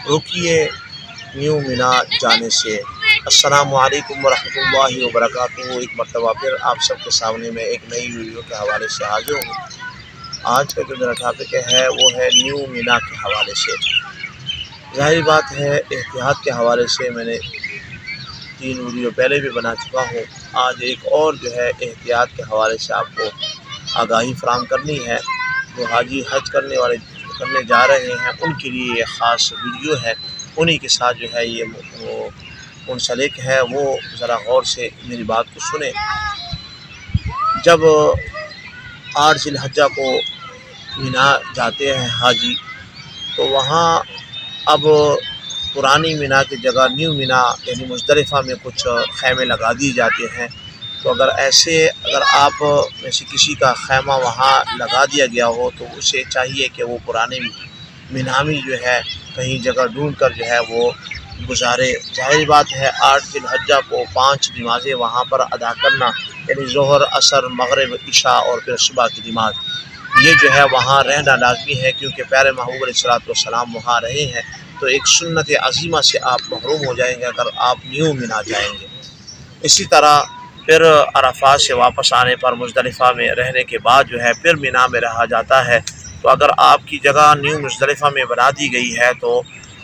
روکیے new مینا جانے سے۔ السلام علیکم ورحمۃ اللہ وبرکاتہ۔ ایک مرتبہ پھر آپ سب کے سامنے میں ایک نئی ویڈیو کے حوالے سے حاضر ہوں۔ آج کا جو میرا ٹاپک ہے وہ ہے نیو مینا کے حوالے سے۔ ظاہر بات ہے احتیاط کے حوالے سے میں نے 3 ویڈیو پہلے بھی بنا چکا ہوں۔ آج ایک اور جو ہے احتیاط کے حوالے سے آپ کو آگاہی فراہم کرنی ہے۔ جو حاجی حج کرنے جا رہے ہیں ان کے لیے یہ خاص ویڈیو ہے، انہی کے ساتھ جو ہے یہ منسلک ہے، وہ ذرا غور سے میری بات کو سنیں۔ جب 8 ذی الحجہ کو مینا جاتے ہیں حاجی، تو وہاں اب پرانی مینا کی جگہ نیو مینا یعنی مزدلفہ میں کچھ خیمے لگا دیے جاتے ہیں۔ تو اگر آپ میں سے کسی کا خیمہ وہاں لگا دیا گیا ہو تو اسے چاہیے کہ وہ پرانے مینا میں جو ہے کہیں جگہ ڈھونڈ کر جو ہے وہ گزارے۔ ظاہر بات ہے 8 ذی الحجہ کو 5 نمازیں وہاں پر ادا کرنا، یعنی ظہر، عصر، مغرب، عشاء اور پھر صبح کی نماز، یہ جو ہے وہاں رہنا لازمی ہے، کیونکہ پیارے محبوب علیہ السلام وہاں رہے ہیں۔ تو ایک سنت عظیمہ سے آپ محروم ہو جائیں گے اگر آپ نیو مینا جائیں گے۔ اسی طرح پھر عرفات سے واپس آنے پر مزدلفہ میں رہنے کے بعد جو ہے پھر مینا میں رہا جاتا ہے۔ تو اگر آپ کی جگہ نیو مزدلفہ میں بنا دی گئی ہے تو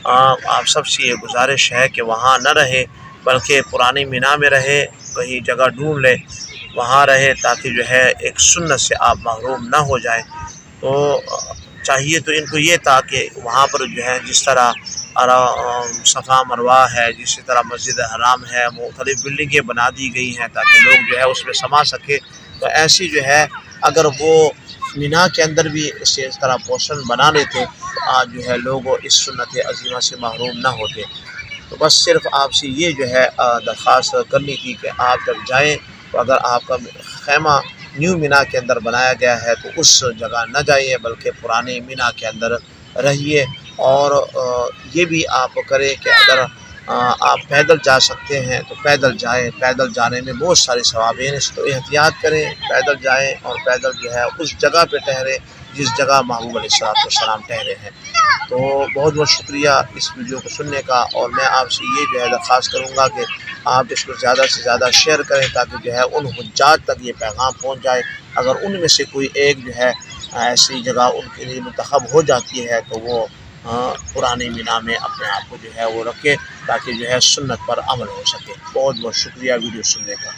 آپ سب سے یہ گزارش ہے کہ وہاں نہ رہے، بلکہ پرانے مینا میں رہے، کہیں جگہ ڈھونڈ لے وہاں رہے، تاکہ جو ہے ایک سنت سے آپ محروم نہ ہو جائیں۔ تو چاہیے تو ان کو یہ تھا کہ وہاں پر جو ہے جس طرح صفا مروہ ہے، جسی طرح مسجد حرام ہے، مختلف بلڈنگیں بنا دی گئی ہیں تاکہ لوگ جو ہے اس میں سما سکے، تو ایسی جو ہے اگر وہ مینا کے اندر بھی اس طرح پورشن بنا لیتے تو آج جو ہے لوگ اس سنت عظیمہ سے محروم نہ ہوتے۔ تو بس صرف آپ سے یہ جو ہے درخواست کرنی تھی کہ آپ جب جائیں تو اگر آپ کا خیمہ نیو مینا کے اندر بنایا گیا ہے تو اس جگہ نہ جائیے، بلکہ پرانے مینا کے اندر رہیے۔ اور یہ بھی آپ کریں کہ اگر آپ پیدل جا سکتے ہیں تو پیدل جائیں، پیدل جانے میں بہت سارے ثواب ہیں، تو احتیاط کریں، پیدل جائیں اور پیدل جو ہے اس جگہ پہ ٹھہریں جس جگہ محبوب علیہ السلام ٹھہرے ہیں۔ تو بہت بہت شکریہ اس ویڈیو کو سننے کا، اور میں آپ سے یہ جو ہے درخواست کروں گا کہ آپ اس کو زیادہ سے زیادہ شیئر کریں تاکہ جو ہے ان حجاج تک یہ پیغام پہنچ جائے۔ اگر ان میں سے کوئی ایک جو ہے ایسی جگہ ان کے لیے منتخب ہو جاتی ہے تو وہ پرانے مینا میں اپنے آپ کو جو ہے وہ رکھے، تاکہ جو ہے سنت پر عمل ہو سکے۔ بہت بہت شکریہ ویڈیو سننے کا۔